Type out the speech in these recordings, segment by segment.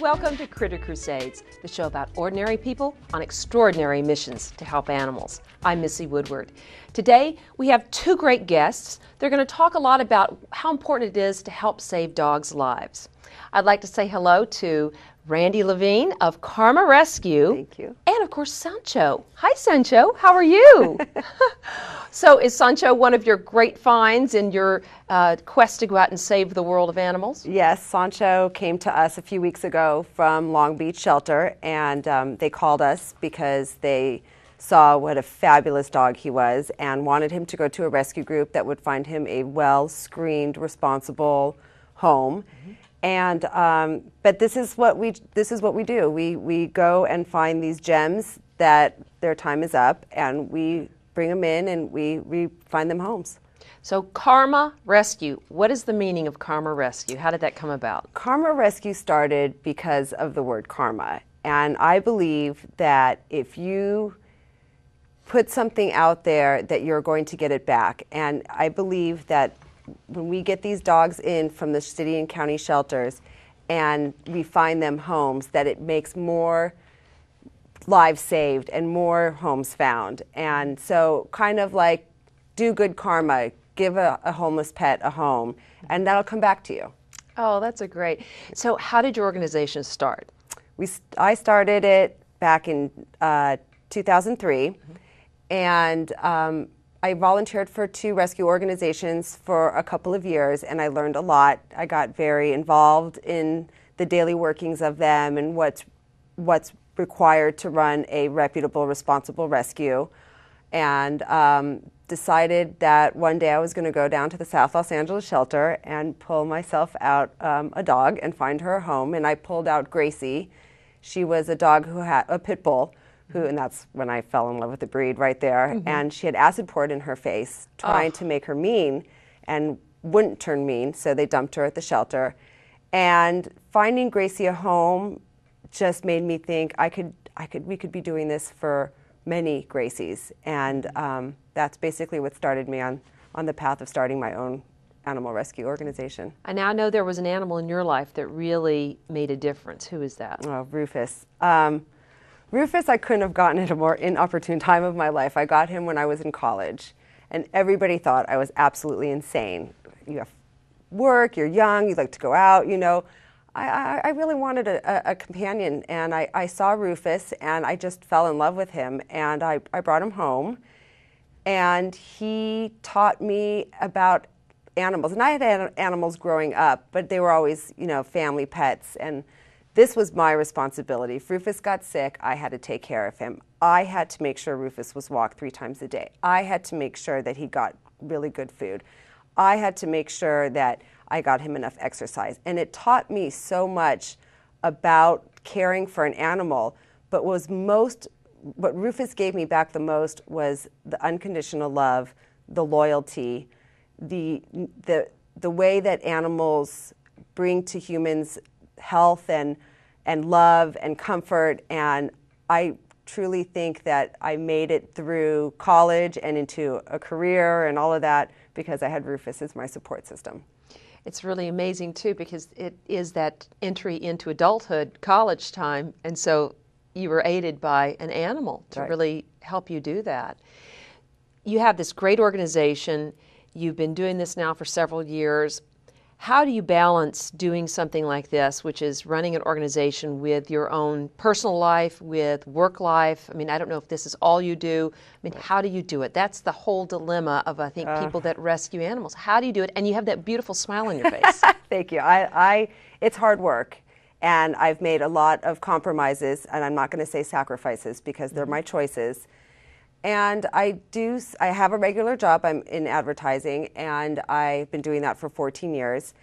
Welcome to Critter Crusades, the show about ordinary people on extraordinary missions to help animals. I'm Missy Woodward. Today we have two great guests. They're going to talk a lot about how important it is to help save dogs' lives. I'd like to say hello to Rande Levine of Karma Rescue. Thank you. And of course Sancho. Hi Sancho, how are you? So is Sancho one of your great finds in your quest to go out and save the world of animals? Yes, Sancho came to us a few weeks ago from Long Beach Shelter, and they called us because they saw what a fabulous dog he was and wanted him to go to a rescue group that would find him a well-screened, responsible home. Mm-hmm. And but this is what we do. We go and find these gems that their time is up, and we bring them in and we find them homes. So Karma Rescue, what is the meaning of Karma Rescue? How did that come about? Karma Rescue started because of the word karma, and I believe that if you put something out there that you're going to get it back, and I believe that when we get these dogs in from the city and county shelters and we find them homes, that it makes more lives saved and more homes found. And so kind of like do good karma, give a homeless pet a home, and that'll come back to you. Oh, that's a great. So how did your organization start? I started it back in 2003, and I volunteered for 2 rescue organizations for a couple of years, and I learned a lot. I got very involved in the daily workings of them and what's required to run a reputable, responsible rescue, and decided that one day I was going to go down to the South Los Angeles shelter and pull myself out a dog and find her a home. And I pulled out Gracie. She was a dog who had a pit bull. And that's when I fell in love with the breed right there. Mm-hmm. And she had acid poured in her face, trying to make her mean, and wouldn't turn mean, so they dumped her at the shelter. And finding Gracie a home just made me think we could be doing this for many Gracies. And that's basically what started me on the path of starting my own animal rescue organization. I now know there was an animal in your life that really made a difference. Who is that? Oh, Rufus. Rufus, I couldn't have gotten at a more inopportune time of my life. I got him when I was in college, and everybody thought I was absolutely insane. You have work, you're young, you like to go out, you know. I really wanted a companion, and I saw Rufus, and I just fell in love with him, and I brought him home, and he taught me about animals. And I had animals growing up, but they were always, you know, family pets, and this was my responsibility. If Rufus got sick, I had to take care of him. I had to make sure Rufus was walked 3 times a day. I had to make sure that he got really good food. I had to make sure that I got him enough exercise. And it taught me so much about caring for an animal, but what Rufus gave me back the most was the unconditional love, the loyalty, the way that animals bring to humans health and love and comfort. And I truly think that I made it through college and into a career and all of that because I had Rufus as my support system. It's really amazing too, because it is that entry into adulthood, college time, and so you were aided by an animal to really help you do that. You have this great organization. You've been doing this now for several years. How do you balance doing something like this, which is running an organization, with your own personal life, with work life? I mean, I don't know if this is all you do. I mean, how do you do it? That's the whole dilemma of, I think, people that rescue animals. How do you do it? And you have that beautiful smile on your face. Thank you. It's hard work, and I've made a lot of compromises, and I'm not going to say sacrifices because they're my choices. And I have a regular job. I'm in advertising, and I've been doing that for 14 years.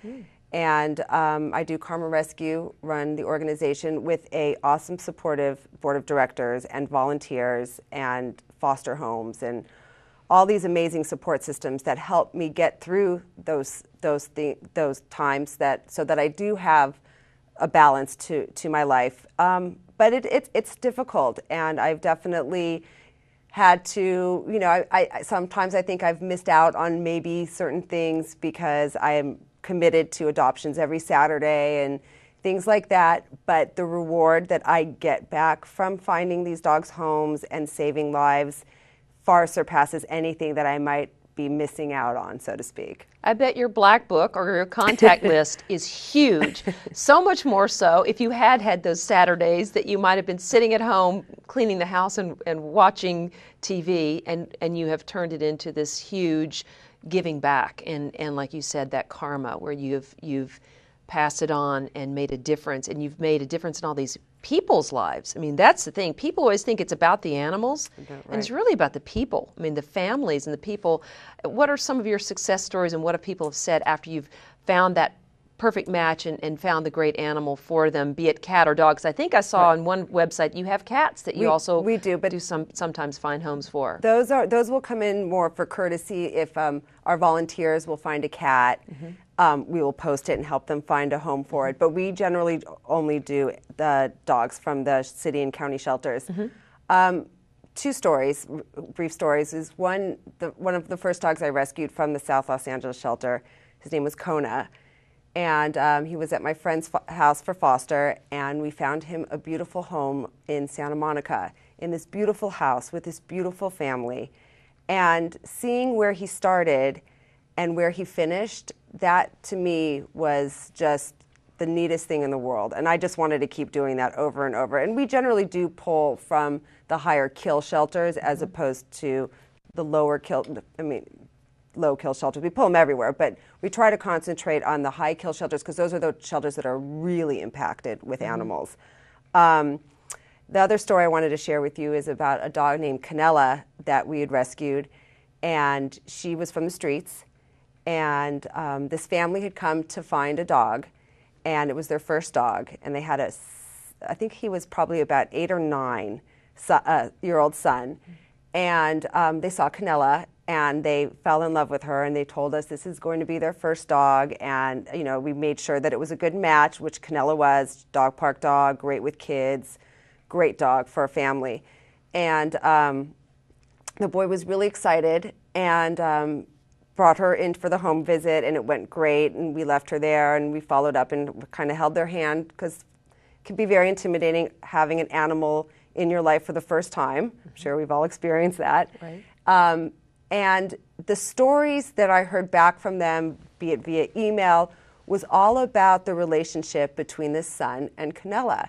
And I do Karma Rescue, run the organization with a awesome supportive board of directors and volunteers and foster homes and all these amazing support systems that help me get through those times so that I do have a balance to my life. But it's difficult, and I've definitely had to, you know, I sometimes I think I've missed out on maybe certain things because I am committed to adoptions every Saturday and things like that. But the reward that I get back from finding these dogs homes and saving lives far surpasses anything that I might be missing out on, so to speak. I bet your black book or your contact list is huge. So much more so if you had those Saturdays that you might have been sitting at home cleaning the house and watching TV, and you have turned it into this huge giving back. And like you said, that karma where you've passed it on and made a difference, and you've made a difference in all these people's lives. I mean, that's the thing. People always think it's about the animals, and it's really about the people. I mean, the families and the people. What are some of your success stories, and what have people have said after you've found that perfect match and found the great animal for them, be it cat or dog? Because I think I saw on one website you have cats that you also sometimes find homes for. Those will come in more for courtesy if our volunteers will find a cat. We will post it and help them find a home for it. But we generally only do the dogs from the city and county shelters. Two stories, brief stories, is one of the first dogs I rescued from the South Los Angeles shelter. His name was Kona. And he was at my friend's house for foster, and we found him a beautiful home in Santa Monica, in this beautiful house with this beautiful family. And seeing where he started and where he finished, that to me was just the neatest thing in the world. And I just wanted to keep doing that over and over. And we generally do pull from the higher kill shelters as opposed to the lower kill, low kill shelters. We pull them everywhere, but we try to concentrate on the high kill shelters because those are the shelters that are really impacted with animals. The other story I wanted to share with you is about a dog named Canella that we had rescued, and she was from the streets, and this family had come to find a dog, and it was their first dog, and they had I think he was probably about 8 or 9 year old son, and they saw Canella, and they fell in love with her, and they told us this is going to be their first dog, and we made sure that it was a good match, which Canella was. Dog park dog, great with kids, great dog for a family. And the boy was really excited and brought her in for the home visit, and it went great, and we left her there, and we followed up and kind of held their hand because it can be very intimidating having an animal in your life for the first time. I'm sure we've all experienced that. Right. And the stories that I heard back from them, be it via email, was all about the relationship between this son and Canella.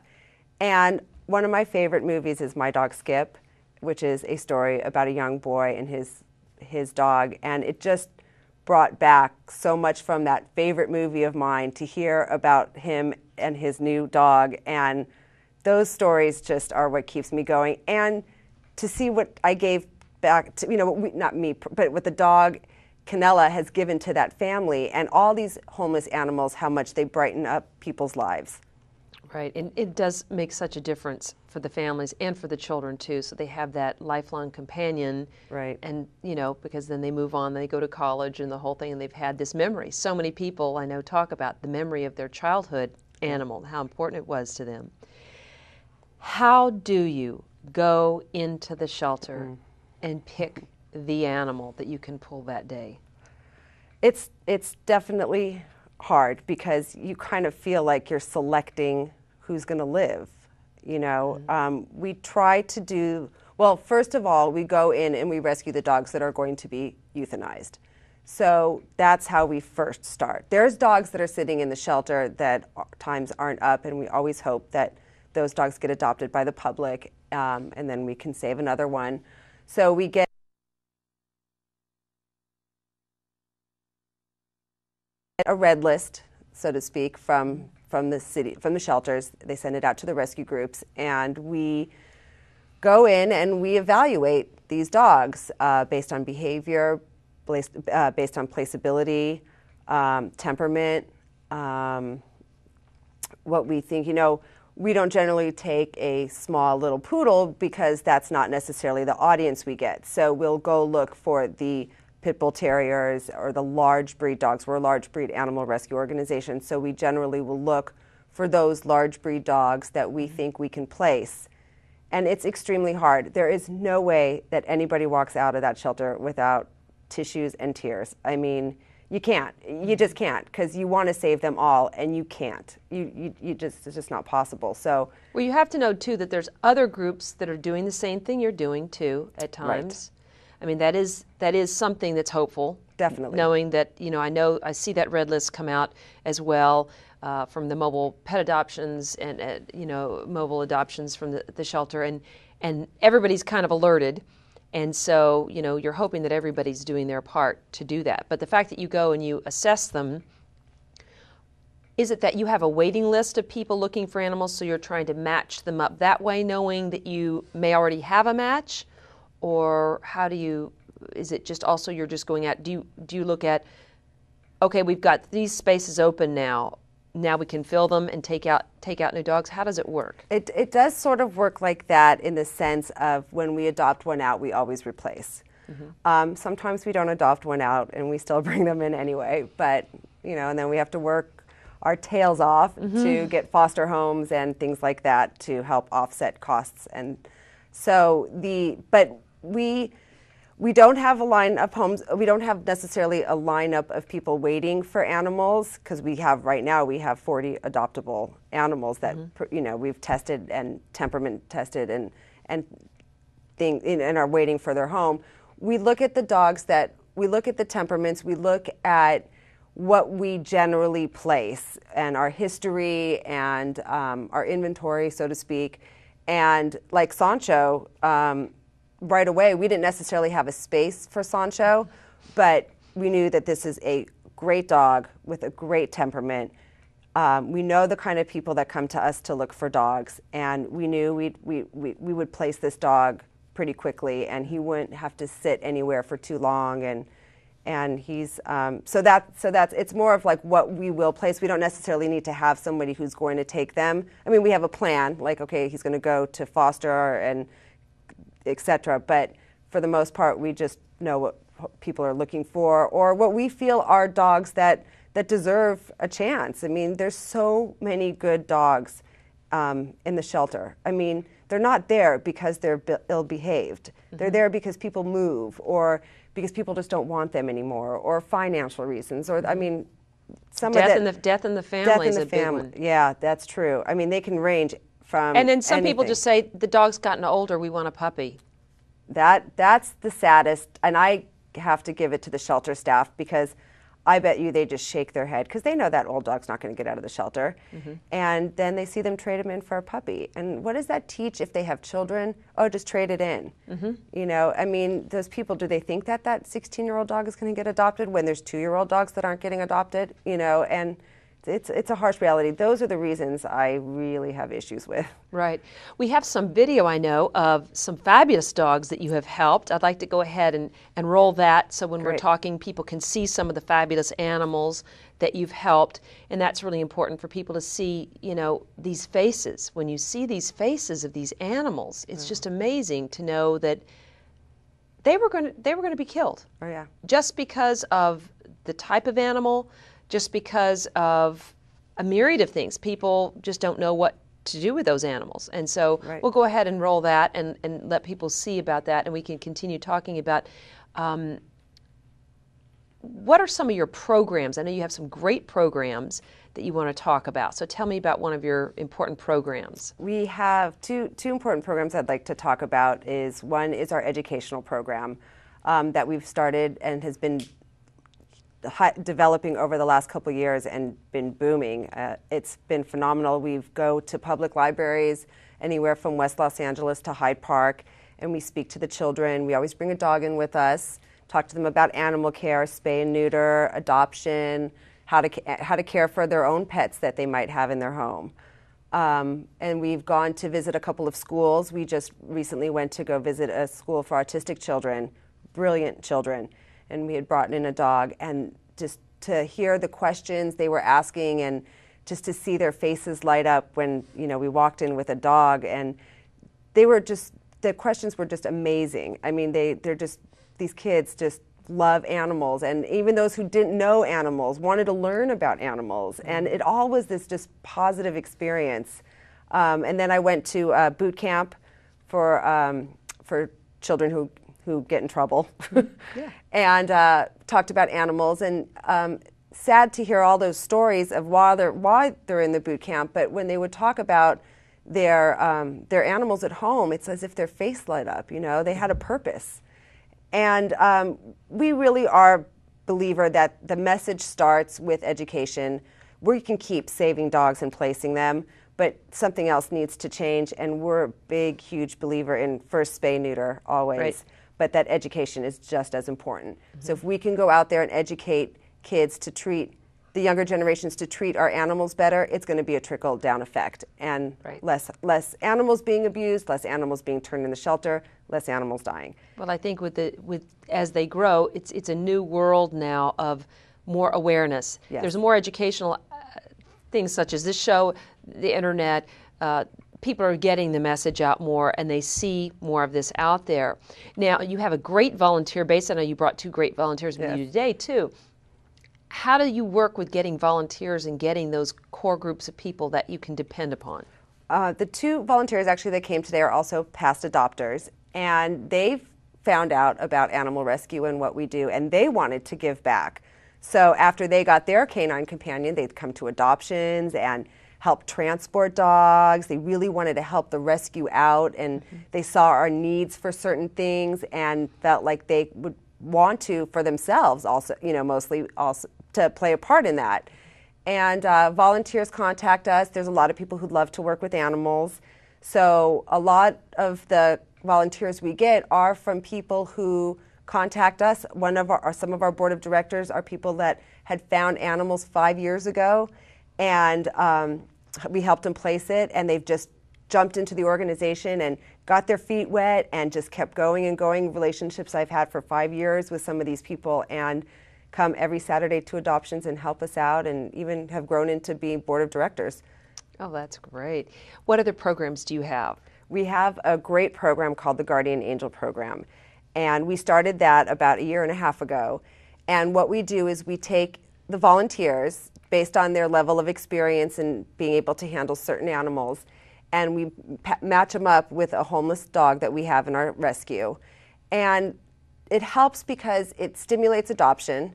And one of my favorite movies is My Dog Skip, which is a story about a young boy and his dog. And it just brought back so much from that favorite movie of mine to hear about him and his new dog. And those stories just are what keeps me going. And to see what I gave back to, not me, but what the dog Canella has given to that family and all these homeless animals, how much they brighten up people's lives. Right, and it does make such a difference for the families and for the children too, so they have that lifelong companion. Right. And, because then they move on, they go to college and the whole thing, and they've had this memory. So many people I know talk about the memory of their childhood animal, how important it was to them. How do you go into the shelter and pick the animal that you can pull that day? It's definitely hard because you kind of feel like you're selecting who's going to live. We try to do, well, first of all, we go in and we rescue the dogs that are going to be euthanized. So that's how we first start. There's dogs that are sitting in the shelter that times aren't up, and we always hope that those dogs get adopted by the public, and then we can save another one. So we get a red list, so to speak, from the city, from the shelters. They send it out to the rescue groups, and we go in and we evaluate these dogs based on behavior, based on placeability, temperament, what we think. We don't generally take a small little poodle because that's not necessarily the audience we get. So we'll go look for the pit bull terriers or the large breed dogs. We're a large breed animal rescue organization, so we generally will look for those large breed dogs that we think we can place. And it's extremely hard. There is no way that anybody walks out of that shelter without tissues and tears. I mean, You can't. You just can't, because you want to save them all, and you can't. It's just not possible. So, well, you have to know too that there's other groups that are doing the same thing you're doing too at times. Right. I mean, that is something that's hopeful. Definitely. Knowing that, I see that red list come out as well from the mobile pet adoptions and mobile adoptions from the shelter, and everybody's kind of alerted. And so, you're hoping that everybody's doing their part to do that. But the fact that you go and you assess them, is it that you have a waiting list of people looking for animals, so you're trying to match them up that way, knowing that you may already have a match? Or is it just also you're just going out, do you look at, okay, we've got these spaces open now we can fill them and take out new dogs? How does it work? It does sort of work like that, in the sense of when we adopt one out, we always replace. Mm-hmm. Sometimes we don't adopt one out and we still bring them in anyway, but and then we have to work our tails off mm-hmm. to get foster homes and things like that to help offset costs. And so but we don't have a line of homes. We don't have necessarily a lineup of people waiting for animals, because right now we have 40 adoptable animals that mm-hmm. We've tested and temperament tested and are waiting for their home. We look at the dogs we look at the temperaments, we look at what we generally place and our history and our inventory, so to speak. And like Sancho, right away, we didn't necessarily have a space for Sancho, but we knew that this is a great dog with a great temperament. We know the kind of people that come to us to look for dogs, and we knew we would place this dog pretty quickly, and he wouldn't have to sit anywhere for too long. And he's so that's it's more of like what we will place. We don't necessarily need to have somebody who's going to take them. I mean, we have a plan, like, okay, he's going to go to foster and etc. But for the most part, we just know what people are looking for, or what we feel are dogs that deserve a chance. I mean, there's so many good dogs in the shelter. I mean, they're not there because they're ill-behaved. Mm-hmm. They're there because people move, or because people just don't want them anymore, or financial reasons, or I mean, death in the family is a big one. Yeah, that's true. I mean, they can range from and then some anything. People just say, the dog's gotten older, we want a puppy. That's the saddest, and I have to give it to the shelter staff, because I bet you they just shake their head, because they know that old dog's not going to get out of the shelter. Mm-hmm. And then they see them trade him in for a puppy. And what does that teach if they have children? Oh, just trade it in. Mm-hmm. I mean, those people, do they think that 16-year-old dog is going to get adopted when there's 2-year-old dogs that aren't getting adopted? And it's a harsh reality. Those are the reasons I really have issues with. Right. We have some video, I know, of some fabulous dogs that you have helped. I'd like to go ahead and roll that, so when we're talking, people can see some of the fabulous animals that you've helped. And that's really important for people to see, these faces. When you see these faces of these animals, it's just amazing to know that they were going to be killed. Oh, yeah. Just because of the type of animal, just because of a myriad of things. People just don't know what to do with those animals. And so we'll go ahead and roll that and let people see about that, and we can continue talking about what are some of your programs. I know you have some great programs that you want to talk about. So tell me about one of your important programs. We have two important programs I'd like to talk about. One is our educational program that we've started and has been developing over the last couple of years and been booming. It's been phenomenal. We go to public libraries anywhere from West Los Angeles to Hyde Park, and we speak to the children. We always bring a dog in with us, talk to them about animal care, spay and neuter, adoption, how to care for their own pets that they might have in their home. And we've gone to visit a couple of schools. We just recently went to go visit a school for autistic children, brilliant children. And we had brought in a dog, and just to hear the questions they were asking, and just to see their faces light up when we walked in with a dog, and the questions were just amazing. I mean, these kids just love animals, and even those who didn't know animals wanted to learn about animals, and it all was this just positive experience. And then I went to boot camp for children who who get in trouble, Yeah. and talked about animals. And sad to hear all those stories of why they're in the boot camp. But when they would talk about their animals at home, it's as if their face light up. You know, they had a purpose. And we really are believer that the message starts with education. We can keep saving dogs and placing them, but something else needs to change. And we're a big, huge believer in first spay neuter always. Right. But that education is just as important. Mm-hmm. So if we can go out there and educate kids to treat the younger generations to treat our animals better, it's going to be a trickle-down effect, and right. less animals being abused, less animals being turned in the shelter, less animals dying. Well, I think as they grow, it's a new world now of more awareness. Yes. There's more educational things such as this show, the internet. People are getting the message out more, and they see more of this out there. Now, you have a great volunteer base. I know you brought 2 great volunteers with you today, too. How do you work with getting volunteers and getting those core groups of people that you can depend upon? The 2 volunteers actually that came today are also past adopters, and they've found out about animal rescue and what we do, and they wanted to give back. So after they got their canine companion, they'd come to adoptions and help transport dogs. They really wanted to help the rescue out, and they saw our needs for certain things and felt like they would want to for themselves also, you know, mostly also to play a part in that. And volunteers contact us. There's a lot of people who'd love to work with animals. So a lot of the volunteers we get are from people who contact us. Some of our board of directors are people that had found animals 5 years ago, and we helped them place it, and they've just jumped into the organization and got their feet wet and just kept going and going. Relationships I've had for 5 years with some of these people, and come every Saturday to adoptions and help us out, and even have grown into being board of directors. Oh, that's great. What other programs do you have? We have a great program called the Guardian Angel Program, and we started that about 1.5 years ago. And what we do is we take the volunteers based on their level of experience and being able to handle certain animals, and we match them up with a homeless dog that we have in our rescue. And it helps because it stimulates adoption,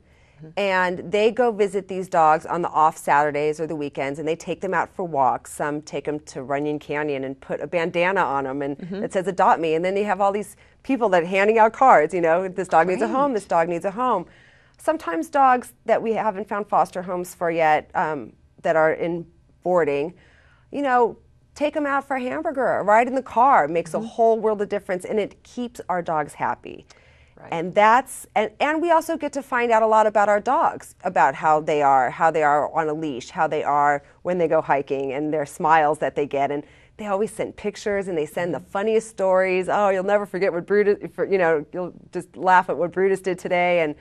and they go visit these dogs on the off Saturdays or the weekends, and they take them out for walks. Some take them to Runyon Canyon and put a bandana on them and it says adopt me, and then they have all these people that are handing out cards, you know, this dog needs a home, this dog needs a home. Sometimes dogs that we haven't found foster homes for yet, that are in boarding, you know, take them out for a hamburger, a ride in the car. It makes a whole world of difference, and it keeps our dogs happy. Right. And that's and we also get to find out a lot about our dogs, about how they are on a leash, how they are when they go hiking, and their smiles that they get. And they always send pictures, and they send the funniest stories. Oh, you'll never forget what Brutus, you know, you'll just laugh at what Brutus did today.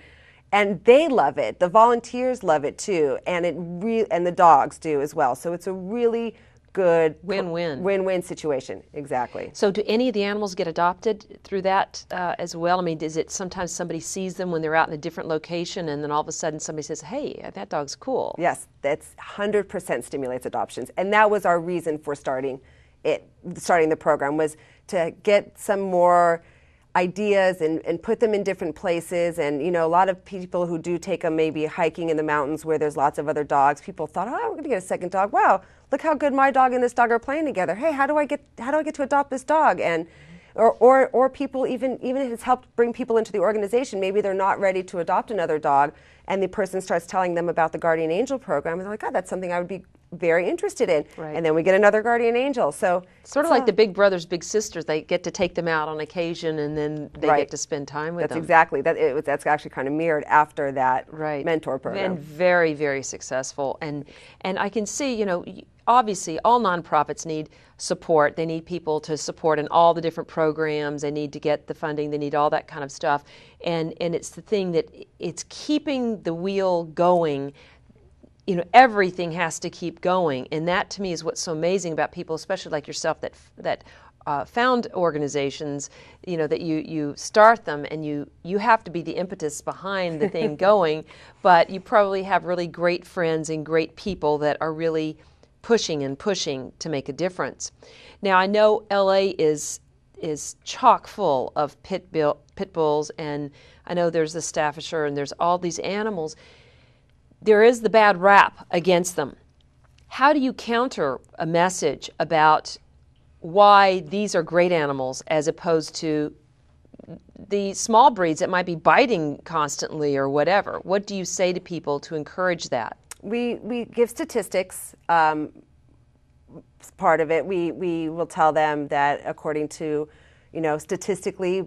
And they love it. The volunteers love it too, and and the dogs do as well. So it's a really good win-win situation. Exactly. So do any of the animals get adopted through that as well? I mean, is it sometimes somebody sees them when they're out in a different location, and then all of a sudden somebody says, hey, that dog's cool? Yes, that's 100% stimulates adoptions. And that was our reason for starting the program, was to get some more ideas and put them in different places. And, you know, a lot of people who do take them maybe hiking in the mountains where there's lots of other dogs, people thought, oh, I'm going to get a second dog. Wow, look how good my dog and this dog are playing together. Hey, how do I get to adopt this dog? And or people even it has helped bring people into the organization. Maybe they're not ready to adopt another dog, and the person starts telling them about the Guardian Angel program, and they're like, God, that's something I would be very interested in. Right. And then we get another Guardian Angel. So sort of like the big brothers, big sisters. They get to take them out on occasion, and then they get to spend time with them. That's exactly that's actually kind of mirrored after that mentor program. And very, very successful. And I can see, you know, obviously all nonprofits need support. They need people to support in all the different programs. They need to get the funding. They need all that kind of stuff. And it's the thing that it's keeping the wheel going. You know, everything has to keep going, and that to me is what's so amazing about people, especially like yourself, that found organizations. You know, that you start them, and you have to be the impetus behind the thing going, but you probably have really great friends and great people that are really pushing to make a difference. Now, I know LA is is chock full of pit bulls, and I know there's the Staffordshire, and there's all these animals. There is the bad rap against them. How do you counter a message about why these are great animals as opposed to the small breeds that might be biting constantly or whatever? What do you say to people to encourage that? We give statistics. Part of it, we will tell them that according to, statistically,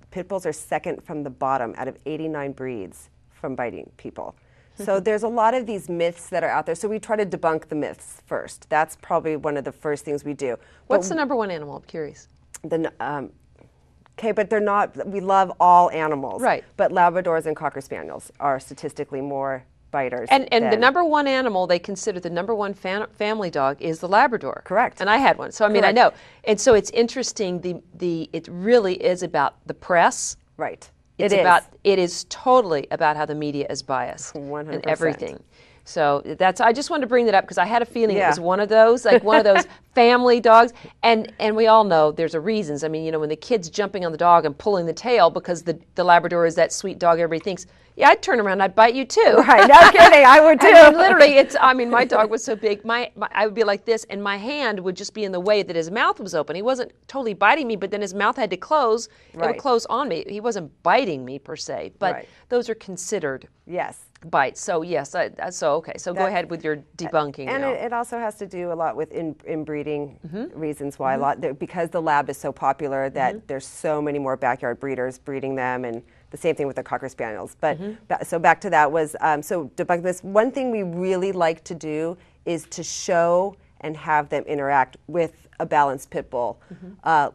pit bulls are second from the bottom out of 89 breeds from biting people. So there's a lot of these myths that are out there. So we try to debunk the myths first. That's probably one of the first things we do. What's the number one animal? I'm curious. Okay, but they're not, we love all animals. Right. But Labradors and Cocker Spaniels are statistically more biters. And the number one animal they consider the number one family dog is the Labrador. Correct. And I had one, so I mean, Correct. I know. And so it's interesting. It really is about the press. Right. It is totally about how the media is biased 100%. and everything. So I just wanted to bring that up because I had a feeling it was one of those, like one of those family dogs. And we all know there's a reasons. I mean, when the kid's jumping on the dog and pulling the tail because the Labrador is that sweet dog everybody thinks, yeah, I'd turn around, I'd bite you too. Right, no kidding, I would too. I mean, literally, my dog was so big, I would be like this, and my hand would just be in the way that his mouth was open. He wasn't totally biting me, but then his mouth had to close. It would close on me. He wasn't biting me per se, but those are considered bites. So yes, so go ahead with your debunking. And now. it also has to do a lot with inbreeding reasons why because the lab is so popular that there's so many more backyard breeders breeding them, and the same thing with the Cocker Spaniels. But so back to that was so debunk this. One thing we really like to do is to show and have them interact with a balanced pit bull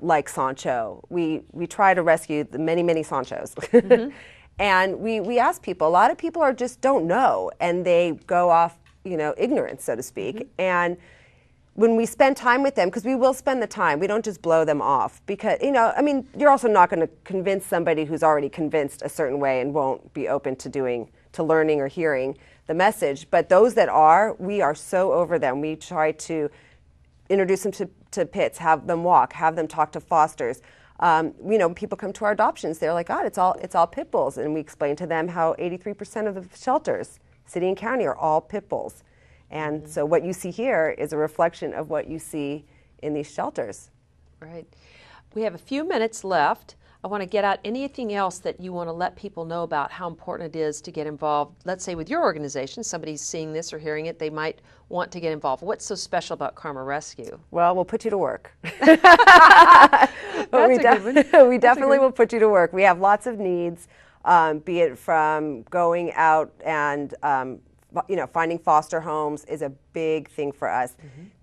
like Sancho. We try to rescue the many Sanchos. And we ask people, a lot of people just don't know, and they go off, ignorance, so to speak. And when we spend time with them, because we will spend the time, we don't just blow them off. Because, you're also not going to convince somebody who's already convinced a certain way and won't be open to learning or hearing the message. But those that are, we are so over them. We try to introduce them to pits, have them walk, have them talk to fosters. People come to our adoptions, they're like, God, it's all pit bulls. And we explain to them how 83% of the shelters, city and county, are all pit bulls. And so what you see here is a reflection of what you see in these shelters. Right. We have a few minutes left. I want to get out anything else that you want to let people know about how important it is to get involved. Let's say with your organization, somebody's seeing this or hearing it, they might want to get involved. What's so special about Karma Rescue? Well, we'll put you to work. That's a good one. We definitely will put you to work. We have lots of needs, be it from going out and finding foster homes is a big thing for us.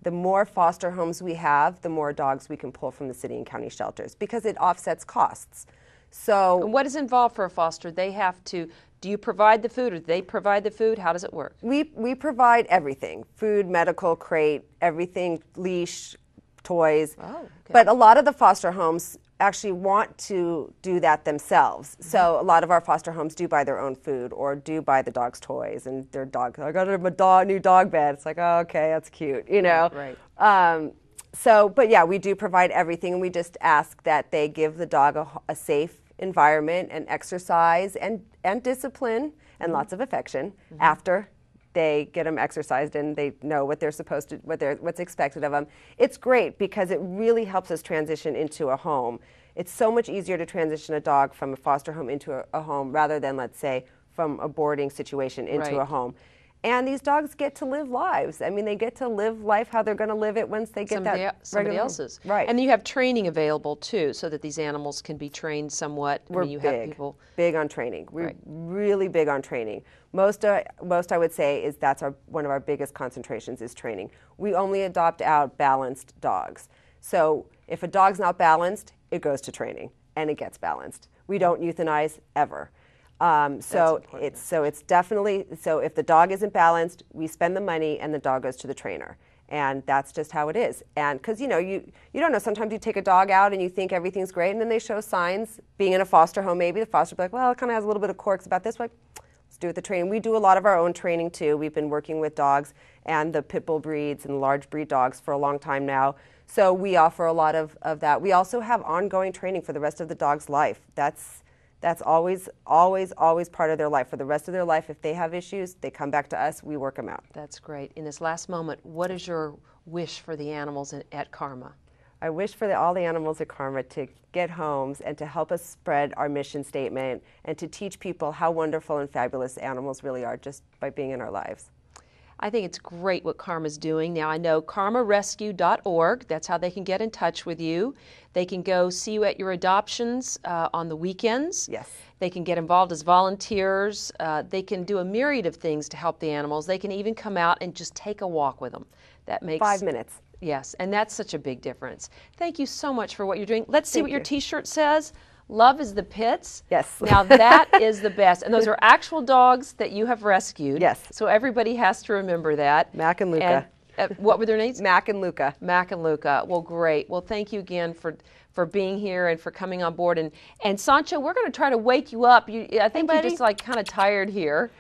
The more foster homes we have, the more dogs we can pull from the city and county shelters because it offsets costs. So, and what is involved for a foster? Do you provide the food or do they provide the food? How does it work? We provide everything, food, medical, crate, everything, leash, toys. Oh, okay. But a lot of the foster homes actually want to do that themselves. So a lot of our foster homes do buy their own food or do buy the dog's toys and their dog. I got a new dog bed. It's like, oh, okay, that's cute, Right. But yeah, we do provide everything, and we just ask that they give the dog a safe environment and exercise and discipline and lots of affection after they get them exercised and they know what they're supposed to, what's expected of them. It's great because it really helps us transition into a home. It's so much easier to transition a dog from a foster home into a home rather than, let's say, from a boarding situation into a home. And these dogs get to live lives. I mean, they get to live life how they're going to live it once they get somebody else's. Right. And you have training available too, so that these animals can be trained somewhat. We're big on training. We're really big on training. Most I would say is that's one of our biggest concentrations is training. We only adopt out balanced dogs. So if a dog's not balanced, it goes to training and it gets balanced. We don't euthanize ever. So it's definitely, so if the dog isn't balanced, we spend the money and the dog goes to the trainer. And that's just how it is. And because, you don't know, sometimes you take a dog out and you think everything's great and then they show signs, being in a foster home maybe, the foster will be like, well, it kind of has a little bit of quirks about this, like, let's do it with the training. We do a lot of our own training too. We've been working with dogs and the pit bull breeds and large breed dogs for a long time now. So we offer a lot of that. We also have ongoing training for the rest of the dog's life. That's always part of their life. For the rest of their life, if they have issues, they come back to us, we work them out. That's great. In this last moment, what is your wish for the animals at Karma? I wish for all the animals at Karma to get homes and to help us spread our mission statement and to teach people how wonderful and fabulous animals really are just by being in our lives. I think it's great what Karma's doing. Now, I know karmarescue.org, that's how they can get in touch with you. They can go see you at your adoptions on the weekends. Yes. They can get involved as volunteers. They can do a myriad of things to help the animals. They can even come out and just take a walk with them. That makes 5 minutes. Yes, and that's such a big difference. Thank you so much for what you're doing. Let's see what your you. T-shirt says. Love is the pits. Yes. Now that is the best. And those are actual dogs that you have rescued. Yes. So everybody has to remember that. Mac and Luca. And, what were their names? Mac and Luca. Mac and Luca. Well, great. Well, thank you again for being here and for coming on board. And Sancho, we're going to try to wake you up. I think you're just like kind of tired here.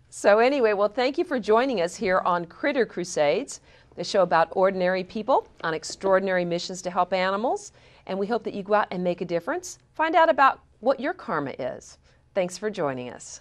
So anyway, well, thank you for joining us here on Critter Crusades, the show about ordinary people on extraordinary missions to help animals. And we hope that you go out and make a difference. Find out about what your karma is. Thanks for joining us.